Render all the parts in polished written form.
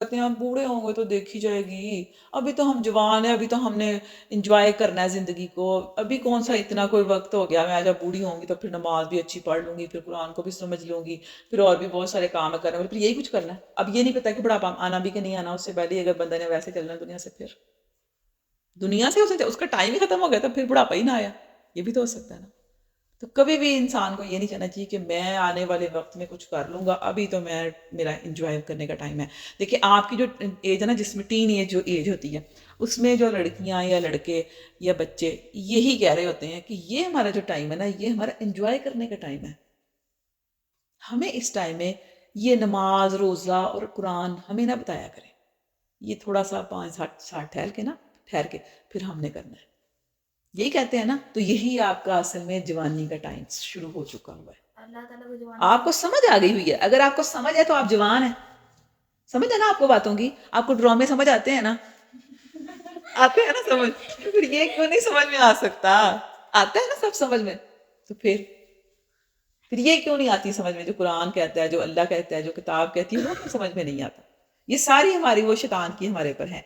کہتے ہیں ہم بوڑھے ہوں گے تو دیکھی جائے گی، ابھی تو ہم جوان ہیں، ابھی تو ہم نے انجوائے کرنا ہے زندگی کو، ابھی کون سا اتنا کوئی وقت ہو گیا، میں جب بوڑھی ہوں گی تو پھر نماز بھی اچھی پڑھ لوں گی، پھر قرآن کو بھی سمجھ لوں گی، پھر اور بھی بہت سارے کام کرنے والے، پھر یہی کچھ کرنا ہے۔ اب یہ نہیں پتا کہ بڑھاپا آنا بھی کہ نہیں آنا، اس سے پہلے اگر بندہ نے ویسے چلنا ہے دنیا سے، پھر دنیا سے اس کا ٹائم ہی ختم ہو گیا، تو پھر بڑھاپا ہی نہ آیا، یہ بھی تو ہو سکتا ہے نا۔ تو کبھی بھی انسان کو یہ نہیں کہنا چاہیے کہ میں آنے والے وقت میں کچھ کر لوں گا، ابھی تو میں میرا انجوائے کرنے کا ٹائم ہے۔ دیکھیں آپ کی جو ایج ہے نا، جس میں ٹین ایج جو ایج ہوتی ہے، اس میں جو لڑکیاں یا لڑکے یا بچے یہی کہہ رہے ہوتے ہیں کہ یہ ہمارا جو ٹائم ہے نا، یہ ہمارا انجوائے کرنے کا ٹائم ہے، ہمیں اس ٹائم میں یہ نماز روزہ اور قرآن ہمیں نہ بتایا کریں، یہ تھوڑا سا 5-7 سال ٹھہر کے پھر ہم نے کرنا ہے، یہی کہتے ہیں نا۔ تو یہی آپ کا اصل میں جوانی کا ٹائم شروع ہو چکا ہوا ہے، اللہ تعالیٰ کو آپ کو سمجھ آ گئی ہوئی ہے، اگر آپ کو سمجھ ہے تو آپ جوان ہیں، سمجھ ہے نا آپ کو باتوں کی، آپ کو ڈرامے سمجھ آتے ہیں نا، آتے ہیں نا سمجھ، پھر یہ کیوں نہیں سمجھ میں آ سکتا، آتا ہے نا سب سمجھ میں، تو پھر یہ کیوں نہیں آتی سمجھ میں، جو قرآن کہتا ہے، جو اللہ کہتا ہے، جو کتاب کہتی ہے، وہ کیوں سمجھ میں نہیں آتا؟ یہ ساری ہماری وہ شیطان کی ہمارے پر ہے۔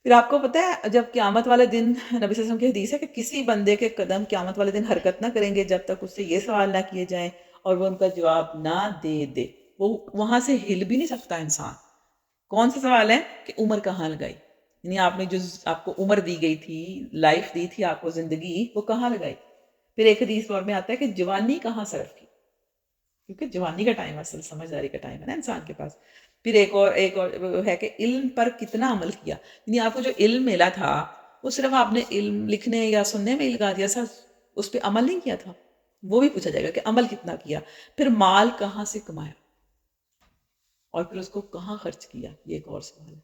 پھر آپ کو پتہ ہے جب قیامت والے دن، نبی صلی اللہ علیہ وسلم کی حدیث ہے کہ کسی بندے کے قدم قیامت والے دن حرکت نہ کریں گے جب تک اس سے یہ سوال نہ کیے جائیں اور وہ ان کا جواب نہ دے، وہ وہاں سے ہل بھی نہیں سکتا انسان۔ کون سا سوال ہے کہ عمر کہاں لگائی، یعنی آپ نے جو آپ کو عمر دی گئی تھی، لائف دی تھی آپ کو، زندگی، وہ کہاں لگائی؟ پھر ایک حدیث اور میں آتا ہے کہ جوانی کہاں صرف کی، کیونکہ جوانی کا ٹائم اصل سمجھداری کا ٹائم ہے نا انسان کے پاس۔ پھر ایک اور ہے کہ علم پر کتنا عمل کیا، یعنی آپ کو جو علم ملا تھا وہ صرف آپ نے علم لکھنے یا سننے میں ہی لگا دیا، سر اس پہ عمل نہیں کیا تھا، وہ بھی پوچھا جائے گا کہ عمل کتنا کیا۔ پھر مال کہاں سے کمایا اور پھر اس کو کہاں خرچ کیا، یہ ایک اور سوال ہے۔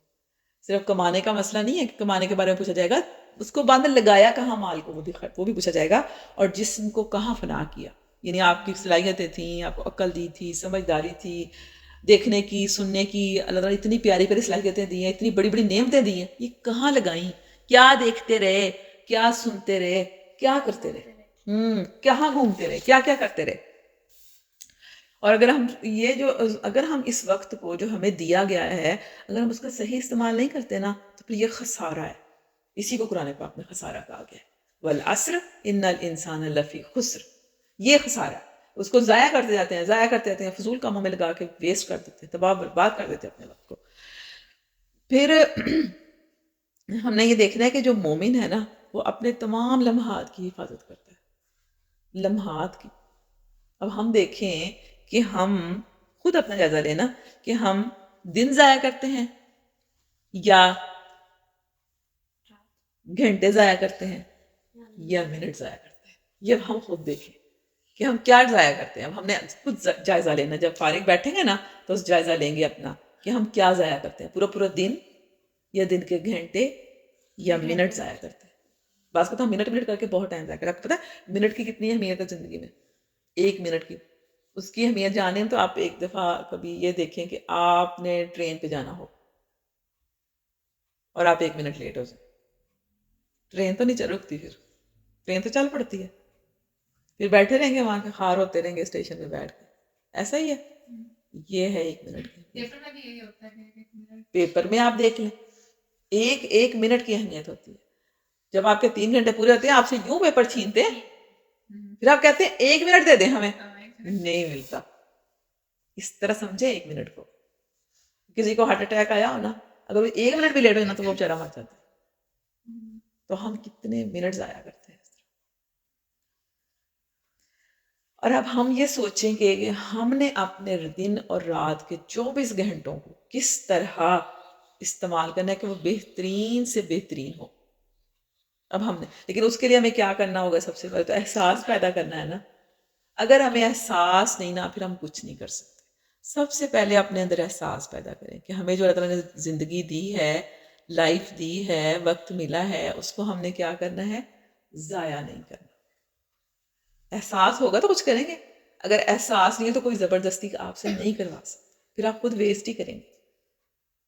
صرف کمانے کا مسئلہ نہیں ہے کہ کمانے کے بارے میں پوچھا جائے گا، اس کو بعد میں لگایا کہاں مال کو، وہ بھی پوچھا جائے گا، اور جسم کو کہاں فنا کیا، یعنی آپ کی صلاحیتیں تھیں، آپ کو عقل دی تھی، سمجھداری تھی، دیکھنے کی، سننے کی، اللہ تعالیٰ اتنی پیاری پیاری صلاحیتیں دی ہیں، اتنی بڑی بڑی نعمتیں دی ہیں، یہ کہاں لگائیں؟ کیا دیکھتے رہے، کیا سنتے رہے، کیا کرتے رہے، کہاں گھومتے رہے، کیا کیا کرتے رہے؟ اور اگر ہم اس وقت کو جو ہمیں دیا گیا ہے، اگر ہم اس کا صحیح استعمال نہیں کرتے نا، تو پھر یہ خسارہ ہے، اسی کو قرآن پاک میں خسارہ کہا گیا ہے، والعصر ان الانسان لفی خسر، یہ خسارہ ہے۔ اس کو ضائع کرتے جاتے ہیں، فضول کاموں میں لگا کے ویسٹ کر دیتے ہیں، تباہ برباد کر دیتے ہیں اپنے وقت کو۔ پھر ہم نے یہ دیکھنا ہے کہ جو مومن ہے نا، وہ اپنے تمام لمحات کی حفاظت کرتا ہے، لمحات کی۔ اب ہم دیکھیں کہ ہم خود اپنا جائزہ لینا کہ ہم دن ضائع کرتے ہیں یا گھنٹے ضائع کرتے ہیں یا منٹ ضائع کرتے ہیں، یہ ہم خود دیکھیں کہ ہم کیا ضائع کرتے ہیں۔ اب ہم نے خود جائزہ لینا، جب فارغ بیٹھیں گے نا تو اس جائزہ لیں گے اپنا کہ ہم کیا ضائع کرتے ہیں، پورا دن یا دن کے گھنٹے یا منٹ ضائع کرتے ہیں۔ بعض کو تو ہم منٹ کر کے بہت ٹائم ضائع کرتے ہیں۔ آپ کو پتہ ہے منٹ کی کتنی اہمیت ہے زندگی میں؟ 1 منٹ کی، اس کی اہمیت جانیں تو آپ ایک دفعہ کبھی یہ دیکھیں کہ آپ نے ٹرین پہ جانا ہو اور آپ 1 منٹ لیٹ ہو جائیں، ٹرین تو نہیں رکتی، پھر ٹرین تو چل پڑتی ہے، پھر بیٹھے رہیں گے وہاں کے، خار ہوتے رہیں گے اسٹیشن پہ بیٹھ کے، ایسا ہی ہے۔ یہ ہے 1 منٹ کی، پیپر میں بھی یہی ہوتا ہے، پیپر میں آپ دیکھ لیں ایک منٹ کی اہمیت ہوتی ہے۔ جب آپ کے 3 گھنٹے پورے ہوتے ہیں، آپ سے یوں پیپر چھینتے ہیں، پھر آپ کہتے ہیں 1 منٹ دے دیں ہمیں، نہیں ملتا۔ اس طرح سمجھے 1 منٹ کو، کسی کو ہارٹ اٹیک آیا ہو نا، اگر وہ 1 منٹ بھی لیٹ ہو نا تو وہ بےچارہ مر جاتا ہے۔ تو ہم کتنے منٹ ضائع کرتے ہیں اس طرح۔ اور اب ہم یہ سوچیں کہ ہم نے اپنے دن اور رات کے 24 گھنٹوں کو کس طرح استعمال کرنا ہے کہ وہ بہترین سے بہترین ہو۔ اب ہم نے، لیکن اس کے لیے ہمیں کیا کرنا ہوگا؟ سب سے پہلے تو احساس پیدا کرنا ہے نا۔ اگر ہمیں احساس نہیں نا، پھر ہم کچھ نہیں کر سکتے۔ سب سے پہلے اپنے اندر احساس پیدا کریں کہ ہمیں جو اللہ تعالیٰ نے زندگی دی ہے، لائف دی ہے، وقت ملا ہے، اس کو ہم نے کیا کرنا ہے؟ ضائع نہیں کرنا۔ احساس ہوگا تو کچھ کریں گے، اگر احساس نہیں ہے تو کوئی زبردستی آپ سے نہیں کروا سکتا، پھر آپ خود ویسٹ ہی کریں گے،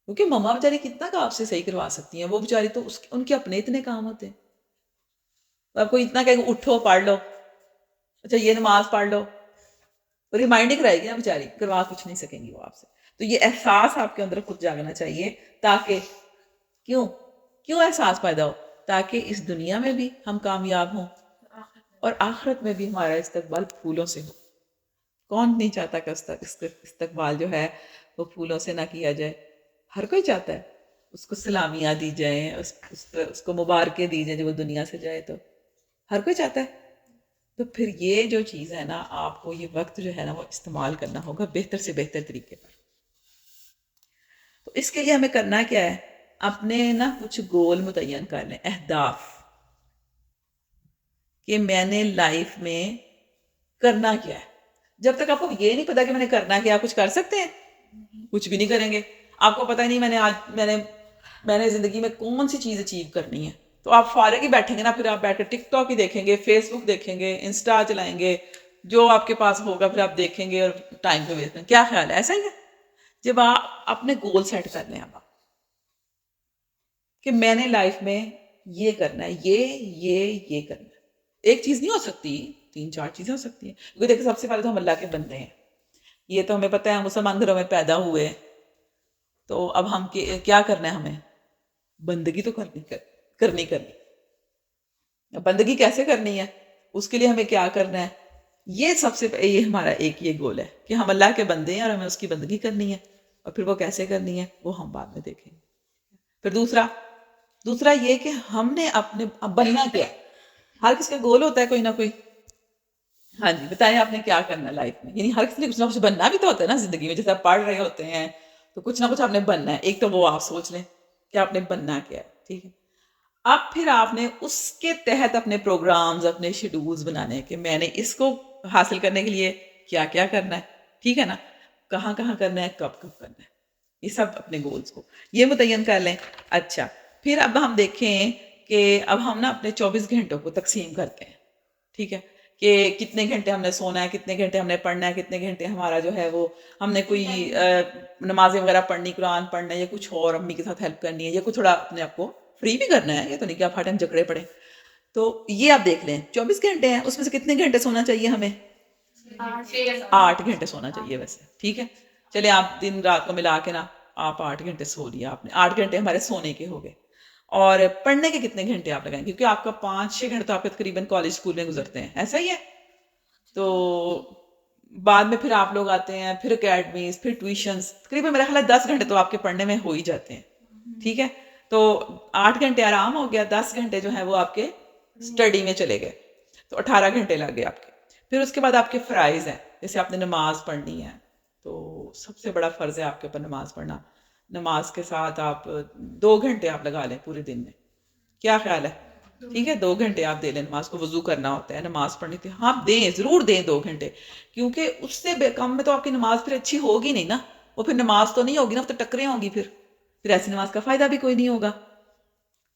کیونکہ مما بیچاری کتنا کا آپ سے صحیح کروا سکتی ہیں، وہ بیچاری تو ان کے اپنے اتنے کام ہوتے ہیں، آپ کو اتنا کہ اٹھو پڑھ لو، اچھا یہ نماز پڑھ لو، ریمائنڈنگ رہے گی نا، بیچاری کروا کچھ نہیں سکیں گی وہ آپ سے۔ تو یہ احساس آپ کے اندر خود جاگنا چاہیے، تاکہ کیوں کیوں احساس پیدا ہو؟ تاکہ اس دنیا میں بھی ہم کامیاب ہوں اور آخرت میں بھی ہمارا استقبال پھولوں سے ہو۔ کون نہیں چاہتا کہ استقبال جو ہے وہ پھولوں سے نہ کیا جائے؟ ہر کوئی چاہتا ہے اس کو سلامیاں دی جائیں، اس کو مبارکیں دی جائیں جب وہ دنیا سے جائے، تو ہر کوئی چاہتا ہے۔ تو پھر یہ جو چیز ہے نا، آپ کو یہ وقت جو ہے نا وہ استعمال کرنا ہوگا بہتر سے بہتر طریقے پر۔ تو اس کے لیے ہمیں کرنا کیا ہے؟ اپنے نا کچھ گول متعین کر لیں، اہداف، کہ میں نے لائف میں کرنا کیا ہے۔ جب تک آپ کو یہ نہیں پتا کہ میں نے کرنا کیا، کچھ کر سکتے ہیں؟ کچھ بھی نہیں کریں گے۔ آپ کو پتا ہی نہیں میں نے زندگی میں کون سی چیز اچیو کرنی ہے، تو آپ فارغ ہی بیٹھیں گے نا، پھر آپ بیٹھ کے ٹک ٹاک ہی دیکھیں گے، فیس بک دیکھیں گے، انسٹا چلائیں گے، جو آپ کے پاس ہوگا پھر آپ دیکھیں گے اور ٹائم پہ ویسٹ کریں گے۔ کیا خیال ہے؟ ایسا ہی ہے۔ جب آپ اپنے گول سیٹ کر لیں اب آپ کہ میں نے لائف میں یہ کرنا ہے، یہ کرنا ہے، ایک چیز نہیں ہو سکتی، 3-4 چیزیں ہو سکتی ہیں، کیونکہ دیکھیں سب سے پہلے تو ہم اللہ کے بندے ہیں، یہ تو ہمیں پتہ ہے، ہم مسلمان گھروں میں پیدا ہوئے، تو اب ہم کیا کرنا ہے؟ ہمیں بندگی تو کرنی بندگی کیسے کرنی ہے؟ اس کے لیے ہمیں کیا کرنا ہے؟ یہ سب سے یہ ہمارا ایک یہ گول ہے کہ ہم اللہ کے بندے ہیں اور ہمیں اس کی بندگی کرنی ہے، اور پھر وہ کیسے کرنی ہے وہ ہم بعد میں دیکھیں گے۔ پھر دوسرا یہ کہ ہم نے اپنے بننا کیا؟ ہر کس کا گول ہوتا ہے کوئی نہ کوئی۔ ہاں جی، بتائیں آپ نے کیا کرنا ہے لائف میں؟ یعنی ہر کسی نے کچھ نہ کچھ بننا بھی تو ہوتا ہے نا زندگی میں، جیسے آپ پڑھ رہے ہوتے ہیں تو کچھ نہ کچھ آپ نے بننا ہے، ایک تو وہ آپ سوچ لیں کہ آپ نے بننا کیا ہے، ٹھیک ہے؟ اب پھر آپ نے اس کے تحت اپنے پروگرامز، اپنے شیڈولز بنانے ہیں کہ میں نے اس کو حاصل کرنے کے لیے کیا کیا کرنا ہے، ٹھیک ہے نا؟ کہاں کہاں کرنا ہے، کب کب کرنا ہے، یہ سب اپنے گولز کو یہ متعین کر لیں۔ اچھا، پھر اب ہم دیکھیں کہ اب ہم نا اپنے 24 گھنٹوں کو تقسیم کرتے ہیں، ٹھیک ہے؟ کہ کتنے گھنٹے ہم نے سونا ہے، کتنے گھنٹے ہم نے پڑھنا ہے، کتنے گھنٹے ہمارا جو ہے وہ ہم نے کوئی نمازیں وغیرہ پڑھنی، قرآن پڑھنا ہے، یا کچھ اور امی کے ساتھ ہیلپ کرنی ہے، یا کچھ تھوڑا اپنے آپ کو فری بھی کرنا ہے، یہ تو نہیں کہ آپ ہر ٹائم جکڑے پڑے۔ تو یہ آپ دیکھ لیں 24 گھنٹے ہیں، اس میں سے کتنے گھنٹے سونا چاہیے ہمیں؟ 8 گھنٹے سونا چاہیے ویسے، ٹھیک ہے؟ چلے آپ دن رات کو ملا کے نا آپ 8 گھنٹے سو لیا آپ نے، 8 گھنٹے ہمارے سونے کے ہو گئے۔ اور پڑھنے کے کتنے گھنٹے آپ لگائیں؟ کیونکہ آپ کا 5-6 گھنٹے تو آپ کے تقریباً کالج اسکول میں گزرتے ہیں، ایسا ہی ہے؟ تو بعد میں پھر آپ لوگ آتے ہیں، پھر اکیڈمیز، پھر ٹیوشنز، تقریباً میرا خیال ہے 10 گھنٹے تو آپ کے پڑھنے میں ہو ہی جاتے ہیں، ٹھیک ہے؟ تو 8 گھنٹے آرام ہو گیا، 10 گھنٹے جو ہیں وہ آپ کے اسٹڈی میں چلے گئے، تو 18 گھنٹے لگ گئے آپ کے۔ پھر اس کے بعد آپ کے فرائض ہیں، جیسے آپ نے نماز پڑھنی ہے، تو سب سے بڑا فرض ہے آپ کے اوپر نماز پڑھنا۔ نماز کے ساتھ آپ 2 گھنٹے آپ لگا لیں پورے دن میں، کیا خیال ہے؟ ٹھیک ہے، 2 گھنٹے آپ دے لیں نماز کو، وضو کرنا ہوتا ہے، نماز پڑھنی تھی، ہاں دیں، ضرور دیں 2 گھنٹے، کیونکہ اس سے کم میں تو آپ کی نماز پھر اچھی ہوگی نہیں نا، وہ پھر نماز تو نہیں ہوگی نا، وہ تو ٹکریں ہوں گی، پھر ایسی نماز کا فائدہ بھی کوئی نہیں ہوگا،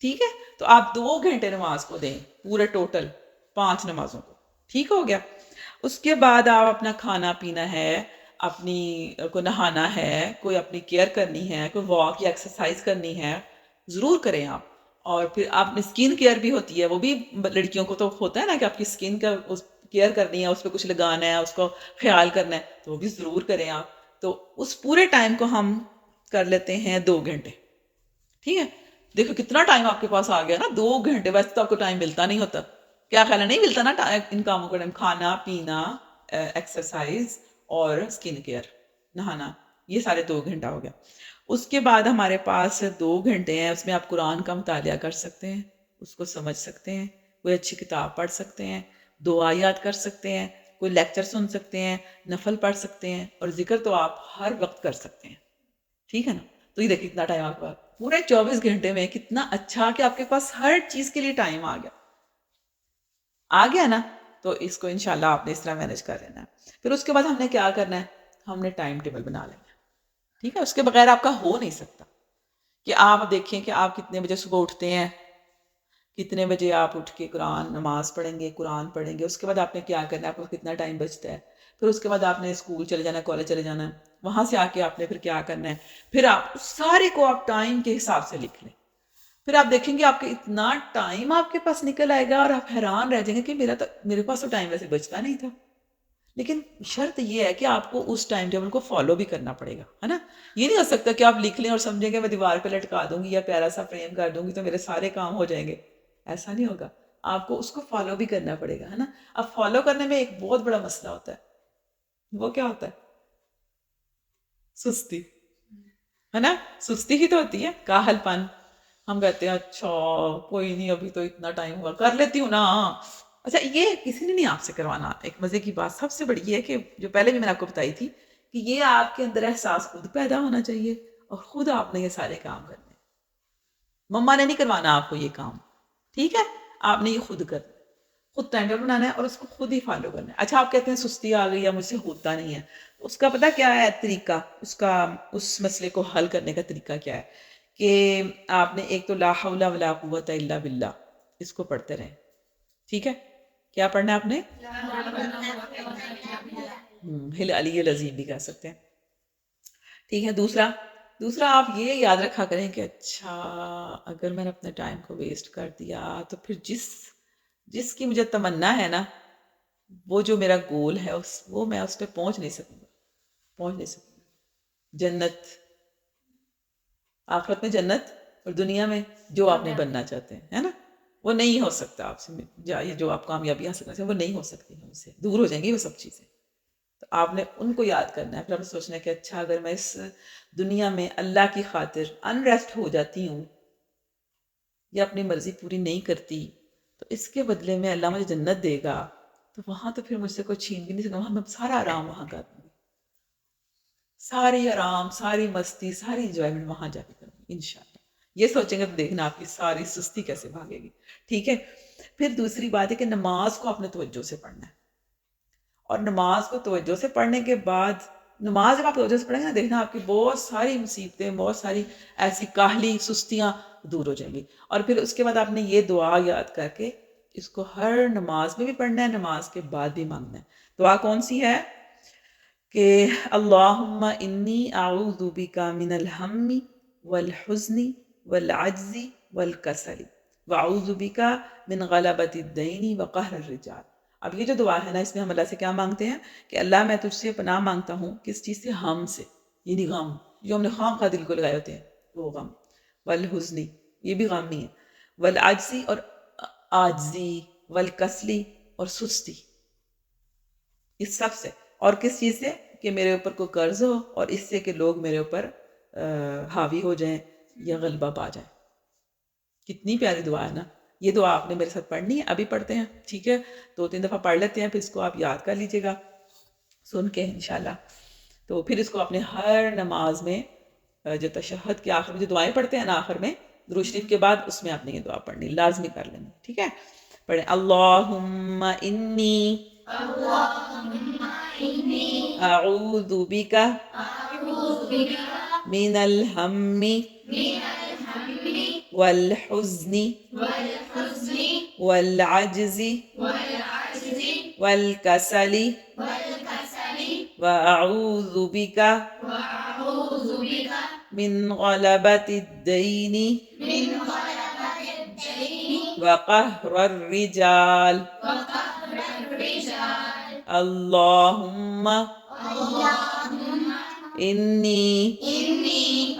ٹھیک ہے؟ تو آپ 2 گھنٹے نماز کو دیں، پورے ٹوٹل 5 نمازوں کو، ٹھیک ہو گیا؟ اس کے بعد آپ اپنا کھانا پینا ہے، اپنی کو نہانا ہے، کوئی اپنی کیئر کرنی ہے، کوئی واک یا ایکسرسائز کرنی ہے، ضرور کریں آپ۔ اور پھر آپ نے اسکن کیئر بھی ہوتی ہے، وہ بھی لڑکیوں کو تو ہوتا ہے نا کہ آپ کی اسکن کا کیئر کرنی ہے، اس پہ کچھ لگانا ہے، اس کو خیال کرنا ہے، تو وہ بھی ضرور کریں آپ۔ تو اس پورے ٹائم کو ہم کر لیتے ہیں 2 گھنٹے، ٹھیک ہے؟ دیکھو کتنا ٹائم آپ کے پاس آ گیا نا، 2 گھنٹے، ویسے تو آپ کو ٹائم ملتا نہیں ہوتا، کیا خیال ہے؟ نہیں ملتا نا ان کاموں کا ٹائم، کھانا پینا، ایکسرسائز اور اسکن کیئر، نہانا، یہ سارے 2 گھنٹہ ہو گیا۔ اس کے بعد ہمارے پاس 2 گھنٹے ہیں، اس میں آپ قرآن کا مطالعہ کر سکتے ہیں، اس کو سمجھ سکتے ہیں، کوئی اچھی کتاب پڑھ سکتے ہیں، دعا یاد کر سکتے ہیں، کوئی لیکچر سن سکتے ہیں، نفل پڑھ سکتے ہیں، اور ذکر تو آپ ہر وقت کر سکتے ہیں، ٹھیک ہے نا؟ تو یہ دیکھیں کتنا ٹائم آپ کا پورے 24 گھنٹے میں، کتنا اچھا کہ آپ کے پاس ہر چیز کے لیے ٹائم آ گیا نا؟ تو اس کو انشاءاللہ آپ نے اس طرح مینج کر لینا ہے۔ پھر اس کے بعد ہم نے کیا کرنا ہے؟ ہم نے ٹائم ٹیبل بنا لینا ہے، ٹھیک ہے؟ اس کے بغیر آپ کا ہو نہیں سکتا کہ آپ دیکھیں کہ آپ کتنے بجے صبح اٹھتے ہیں، کتنے بجے آپ اٹھ کے قرآن نماز پڑھیں گے، قرآن پڑھیں گے، اس کے بعد آپ نے کیا کرنا ہے، آپ کو کتنا ٹائم بچتا ہے، پھر اس کے بعد آپ نے اسکول چلے جانا ہے، کالج چلے جانا ہے، وہاں سے آ کے آپ نے پھر کیا کرنا ہے، پھر آپ سارے کو آپ ٹائم کے حساب سے لکھ لیں، پھر آپ دیکھیں گے آپ کے اتنا ٹائم آپ کے پاس نکل آئے گا، اور آپ حیران رہ جائیں گے کہ میرے پاس تو ٹائم ویسے بچتا نہیں تھا، لیکن شرط یہ ہے کہ آپ کو اس ٹائم ٹیبل کو فالو بھی کرنا پڑے گا، ہے نا. یہ نہیں ہو سکتا کہ آپ لکھ لیں اور سمجھیں کہ میں دیوار پہ لٹکا دوں گی یا پیارا سا فریم کر دوں گی تو میرے سارے کام ہو جائیں گے. ایسا نہیں ہوگا، آپ کو اس کو فالو بھی کرنا پڑے گا، ہے نا. اب فالو کرنے میں ایک بہت بڑا مسئلہ ہوتا ہے، وہ کیا ہوتا ہے؟ سستی، ہے نا. سستی ہی تو ہوتی ہے، کاہل پن. ہم کہتے ہیں اچھا کوئی نہیں ابھی تو اتنا ٹائم ہوا، کر لیتی ہوں نا. اچھا یہ کسی نے نہیں آپ سے کروانا. ایک مزے کی بات سب سے بڑی یہ ہے کہ جو پہلے بھی میں نے آپ کو بتائی تھی کہ یہ آپ کے اندر احساس خود پیدا ہونا چاہیے اور خود آپ نے یہ سارے کام کرنے. مما نے نہیں کروانا آپ کو یہ کام، ٹھیک ہے. آپ نے یہ خود کرنا، خود ٹائم ٹیبل بنانا ہے اور اس کو خود ہی فالو کرنا ہے. اچھا آپ کہتے ہیں سستی آ گئی یا مجھ سے ہوتا نہیں ہے، اس کا پتہ کیا ہے طریقہ، اس مسئلے کو حل کرنے کا طریقہ کیا ہے کہ آپ نے ایک تو لا حول ولا قوت الا باللہ اس کو پڑھتے رہیں. ٹھیک ہے، کیا پڑھنا ہے آپ نے؟ ہل علی العظیم بھی کہہ سکتے ہیں. ٹھیک ہے. دوسرا آپ یہ یاد رکھا کریں کہ اچھا اگر میں نے اپنے ٹائم کو ویسٹ کر دیا تو پھر جس کی مجھے تمنا ہے نا، وہ جو میرا گول ہے وہ میں اس پہ پہنچ نہیں سکوں گا. جنت، آخرت میں جنت اور دنیا میں جو آپ نے بننا چاہتے ہیں، ہے نا، وہ نہیں ہو سکتا آپ سے. جو آپ کامیابی حاصل کرنا چاہتے ہیں وہ نہیں ہو سکتی، ہم سے دور ہو جائیں گی وہ سب چیزیں. تو آپ نے ان کو یاد کرنا ہے. پھر آپ نے سوچنا ہے کہ اچھا اگر میں اس دنیا میں اللہ کی خاطر انریسٹ ہو جاتی ہوں یا اپنی مرضی پوری نہیں کرتی تو اس کے بدلے میں اللہ مجھے جنت دے گا، تو وہاں تو پھر مجھ سے کوئی چھین بھی نہیں سکتا. وہاں میں سارا آرام وہاں کر دوں گی، ساری آرام، ساری مستی، ساری انجوائمنٹ وہاں جا کے کروں گی انشاءاللہ. یہ سوچیں گے تو دیکھنا آپ کی ساری سستی کیسے بھاگے گی. ٹھیک ہے. پھر دوسری بات ہے کہ نماز کو آپ نے توجہ سے پڑھنا ہے. اور نماز کو توجہ سے پڑھنے کے بعد، نماز جب آپ توجہ سے پڑھیں گے نا، دیکھنا آپ کی بہت ساری مصیبتیں، بہت ساری ایسی کاہلی سستیاں دور ہو جائیں گی. اور پھر اس کے بعد آپ نے یہ دعا یاد کر کے اس کو ہر نماز میں بھی پڑھنا ہے، نماز کے بعد بھی مانگنا ہے. دعا کون سی ہے کہ اللہم انی اعوذ بک من الہم والحزن والعجز والکسل واعوذ بک من غلبۃ الدین وقہر الرجال. اب یہ جو دعا ہے نا، اس میں ہم اللہ سے کیا مانگتے ہیں کہ اللہ میں تجھ سے پناہ مانگتا ہوں کس چیز سے؟ ہم سے، یعنی غم جو ہم نے خواہ خواہ دل کو لگائے ہوتے ہیں وہ غم. والحزنی، یہ بھی غم ہی ہے. والعجزی، اور عاجزی. والکسلی، اور سستی. اس سب سے. اور کس چیز سے؟ کہ میرے اوپر کوئی قرض ہو اور اس سے کہ لوگ میرے اوپر حاوی ہو جائیں یا غلبہ پا جائیں. کتنی پیاری دعا ہے نا. یہ دعا آپ نے میرے ساتھ پڑھنی ہے، ابھی پڑھتے ہیں. ٹھیک ہے، 2-3 دفعہ پڑھ لیتے ہیں، پھر اس کو آپ یاد کر لیجیے گا سن کے انشاءاللہ. تو پھر اس کو اپنے ہر نماز میں جو تشہد کے آخر میں جو دعائیں پڑھتے ہیں نا آخر میں درود شریف کے بعد، اس میں آپ نے یہ دعا پڑھنی، لازمی کر لینی. ٹھیک ہے، پڑھیں اللہم انی اعوذ بک من الہم والحزن والعجز والکسل واعوذ بک من غلبۃ الدین وقہر الرجال. اللہم انی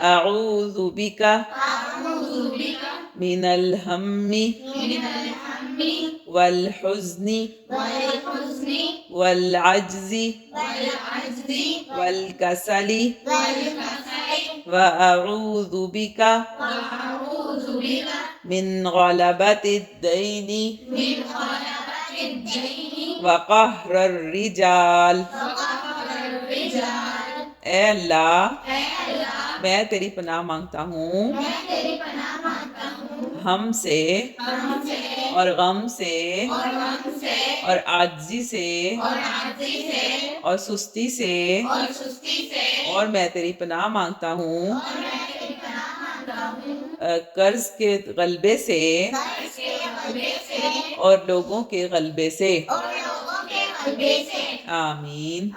اعوذ بک من الہم والحزن والعجز والکسل واعوذ بک من غلبۃ الدین وقہر الرجال. اے اللہ میں تیری پناہ مانگتا ہوں ہم سے اور غم سے اور عاجزی سے اور سستی سے، اور میں تیری پناہ مانگتا ہوں قرض کے غلبے سے اور لوگوں کے غلبے سے. آمین.